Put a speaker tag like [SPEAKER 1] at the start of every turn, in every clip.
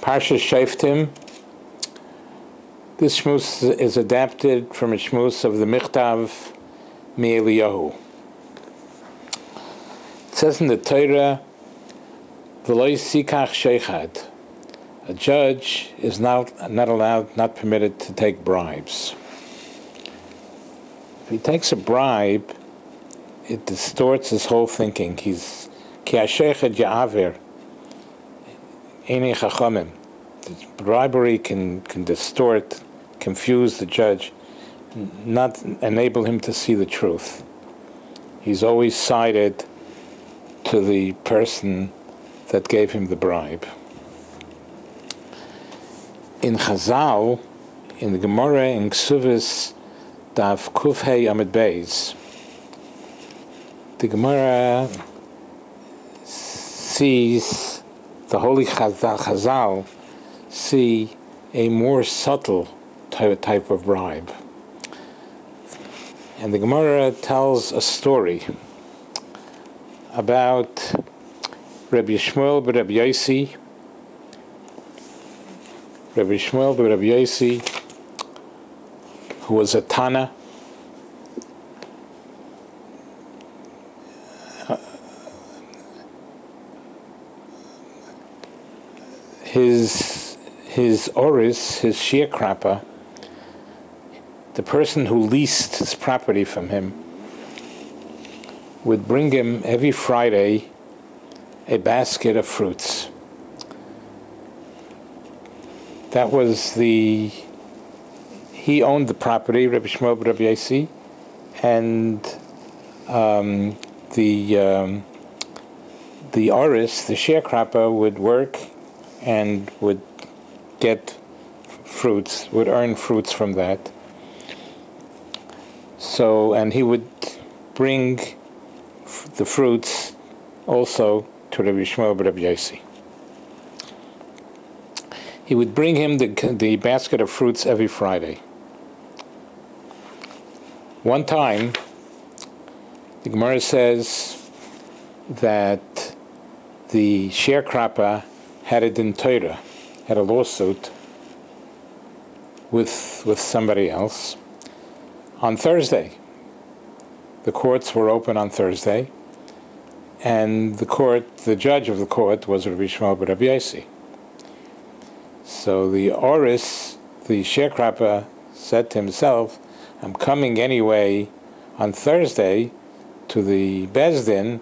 [SPEAKER 1] Parsha Shoftim. This shmuz is adapted from a shmuz of the Michtav Me'Eliyahu. It says in the Torah, "V'lo yisikach sheichad." A judge is not allowed, not permitted to take bribes. If he takes a bribe, it distorts his whole thinking. He's ki hasheichad ya'aver einei chachamim. Bribery can distort, confuse the judge, not enable him to see the truth. He's always sided to the person that gave him the bribe. In Chazal, in the Gemara in Ksuvis Daf Kufhei Amid Beis, the Gemara sees the holy Chazal see a more subtle type of bribe. And the Gemara tells a story about Rabbi Shmuel ben Rabbi Yossi. Rabbi Shmuel ben Rabbi Yossi, who was a Tana, his oris, his sharecropper, the person who leased his property from him, would bring him every Friday a basket of fruits. That was he owned the property, Rabbi Shmuel ben Rabbi Yossi, and the oris, the sharecropper, would work and would get fruits, would earn fruits from that. So, and he would bring the fruits also to Rabbi Shmuel ben Rabbi Yossi. He would bring him the basket of fruits every Friday. One time, the Gemara says that the sharecropper had a din Torah, had a lawsuit with somebody else on Thursday. The courts were open on Thursday, and the judge of the court was Rabbi Shmuel ben Rabbi Yossi. So the oris, the sharecropper, said to himself, "I'm coming anyway on Thursday to the Beis Din.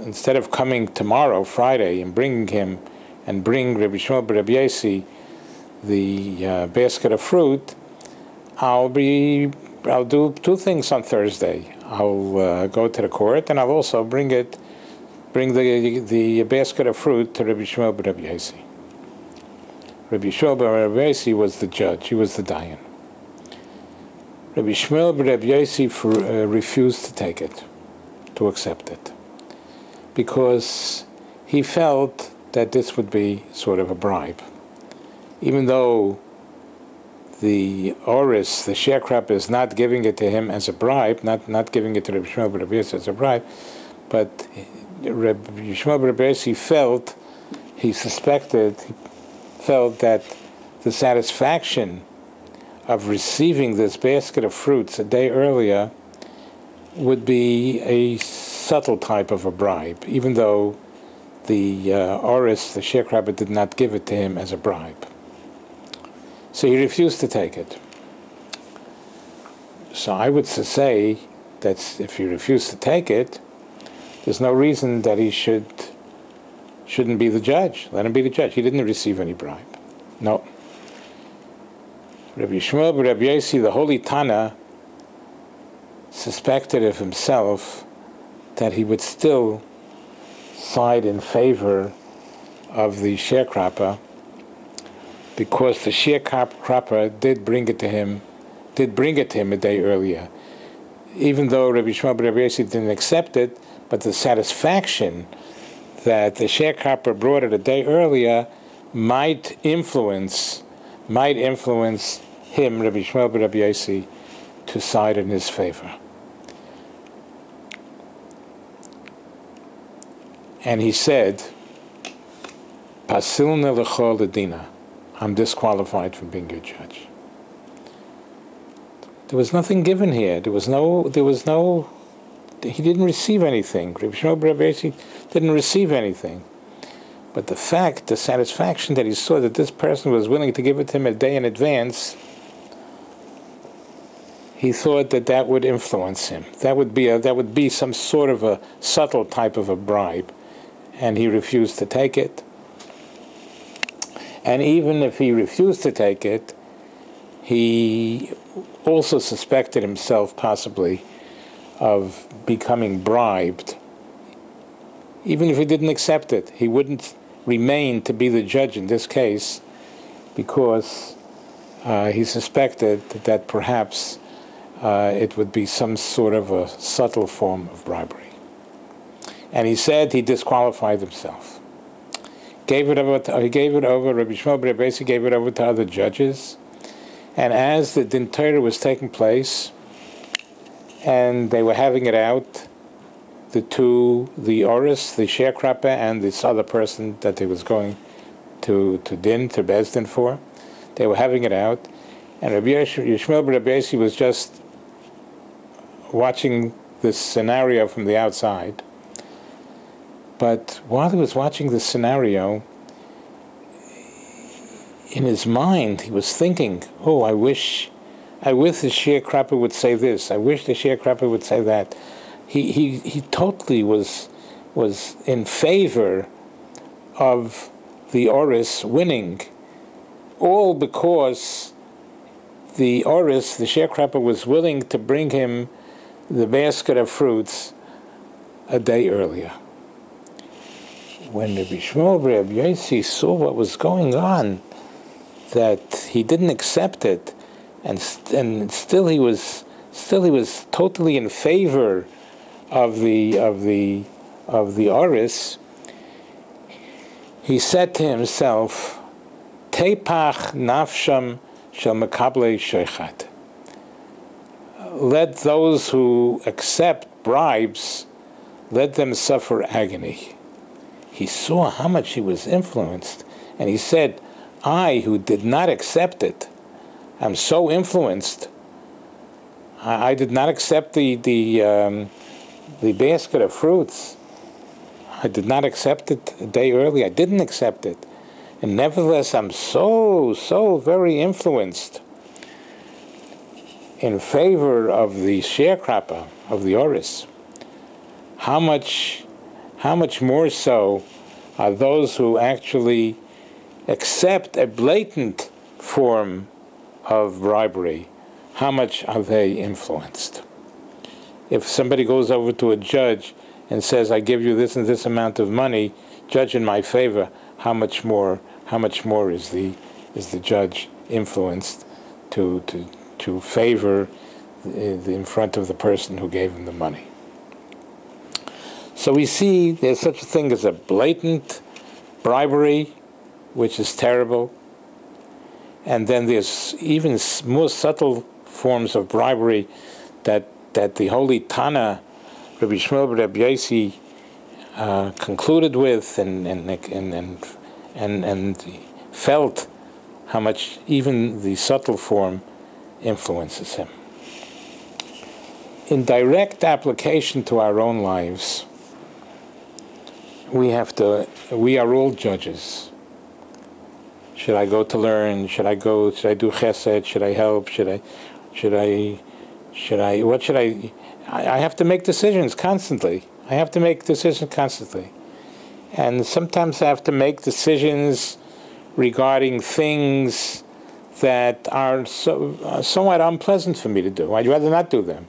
[SPEAKER 1] Instead of coming tomorrow, Friday, and bring Rabbi Shmuel ben Rabbi Yossi the basket of fruit, I'll do two things on Thursday. I'll go to the court, and I'll also bring the basket of fruit to Rabbi Shmuel ben Rabbi Yossi." Rabbi Shmuel ben Rabbi Yossi was the judge. He was the dayan. Rabbi Shmuel ben Rabbi Yossi refused to take it, to accept it, because he felt that this would be sort of a bribe. Even though the oris, the sharecropper, is not giving it to him as a bribe, not giving it to Rabbi Shmuel ben Rabbi Yossi as a bribe, but Rabbi Shmuel ben Rabbi Yossi felt that the satisfaction of receiving this basket of fruits a day earlier would be a subtle type of a bribe, even though the oris, the sharecropper, did not give it to him as a bribe. So he refused to take it. So I would say that if he refused to take it, there's no reason that he shouldn't be the judge. Let him be the judge. He didn't receive any bribe. No. Rabbi Shmuel ben Rabbi Yossi, the holy Tana, suspected of himself that he would still side in favor of the sharecropper, because the sharecropper did bring it to him a day earlier. Even though Rabbi Shmuel ben Rabbi Yossi didn't accept it, but the satisfaction that the sharecropper brought it a day earlier might influence him, Rabbi Shmuel ben Rabbi Yossi, to side in his favor. And he said, Pasilna l'chol ledina. I'm disqualified from being your judge. There was nothing given here. He didn't receive anything. Rabbi Shmuel bar Rabbi Yossi didn't receive anything. But the satisfaction that he saw that this person was willing to give it to him a day in advance, he thought that would influence him. That would be some sort of a subtle type of a bribe. And he refused to take it. And even if he refused to take it, he also suspected himself possibly of becoming bribed. Even if he didn't accept it, he wouldn't remain to be the judge in this case because he suspected that perhaps it would be some sort of a subtle form of bribery. And he said he disqualified himself. Rabbi Shmuel bar Rabbi Yossi gave it over to other judges. And as the Din Torah was taking place, and they were having it out, the Oris, the sharecropper, and this other person that they was going to Beis Din for, they were having it out, and Rabbi Shmuel bar Rabbi Yossi was just watching this scenario from the outside. But while he was watching this scenario, in his mind, he was thinking, oh, I wish the sharecropper would say this. I wish the sharecropper would say that. He totally was in favor of the Oris winning, all because the Oris, the sharecropper, was willing to bring him the basket of fruits a day earlier. When Rabbi Shmuel bar Rabbi Yossi saw what was going on, that he didn't accept it, and still he was totally in favor of the Oris, he said to himself, Tepach nafsham shel mekablei shochet. Let those who accept bribes, let them suffer agony. He saw how much he was influenced, and he said, I, who did not accept it, am so influenced. I did not accept the basket of fruits. I did not accept it a day early. I didn't accept it. And nevertheless, I'm so very influenced in favor of the sharecropper, of the Oris. How much more so are those who actually accept a blatant form of bribery? How much are they influenced? If somebody goes over to a judge and says, I give you this and this amount of money, judge in my favor, how much more is the judge influenced to favor in front of the person who gave him the money? So we see there's such a thing as a blatant bribery, which is terrible, and then there's even more subtle forms of bribery that the holy Tana, Rabbi Shmuel bar Rabbi Yossi, concluded with and felt how much even the subtle form influences him. In direct application to our own lives, we are all judges. Should I go to learn? Should I do chesed? Should I help? What should I have to make decisions constantly. And sometimes I have to make decisions regarding things that are somewhat unpleasant for me to do. I'd rather not do them.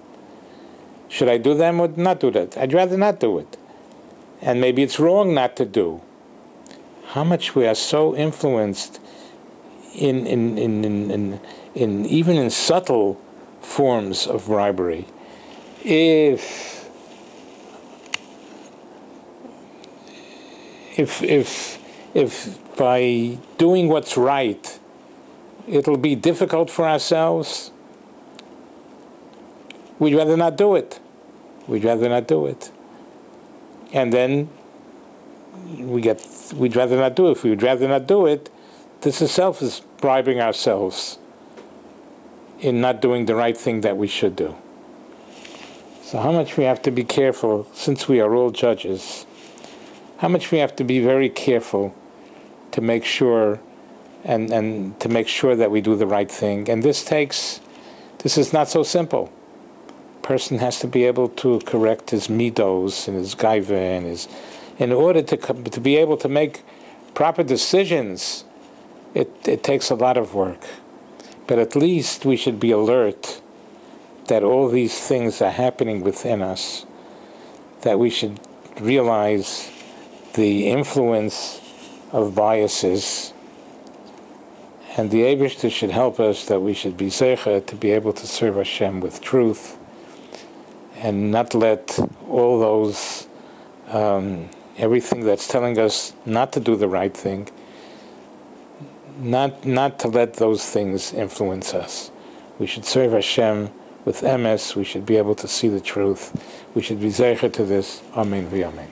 [SPEAKER 1] Should I do them or not do that? I'd rather not do it. And maybe it's wrong not to do. How much we are so influenced in even in subtle forms of bribery. If by doing what's right, it'll be difficult for ourselves, we'd rather not do it. And then we'd rather not do it. If we'd rather not do it, this itself is bribing ourselves in not doing the right thing that we should do. So how much we have to be careful, since we are all judges, how much we have to be very careful to make sure and to make sure that we do the right thing. And this is not so simple. A person has to be able to correct his midos and his gaiva and in order to be able to make proper decisions. It takes a lot of work. But at least we should be alert that all these things are happening within us, that we should realize the influence of biases, and the Eibishter should help us that we should be zeicha to be able to serve Hashem with truth, and not let all those, everything that's telling us not to do the right thing, not to let those things influence us. We should serve Hashem with emes. We should be able to see the truth. We should be zeicha to this. Amen v'amen.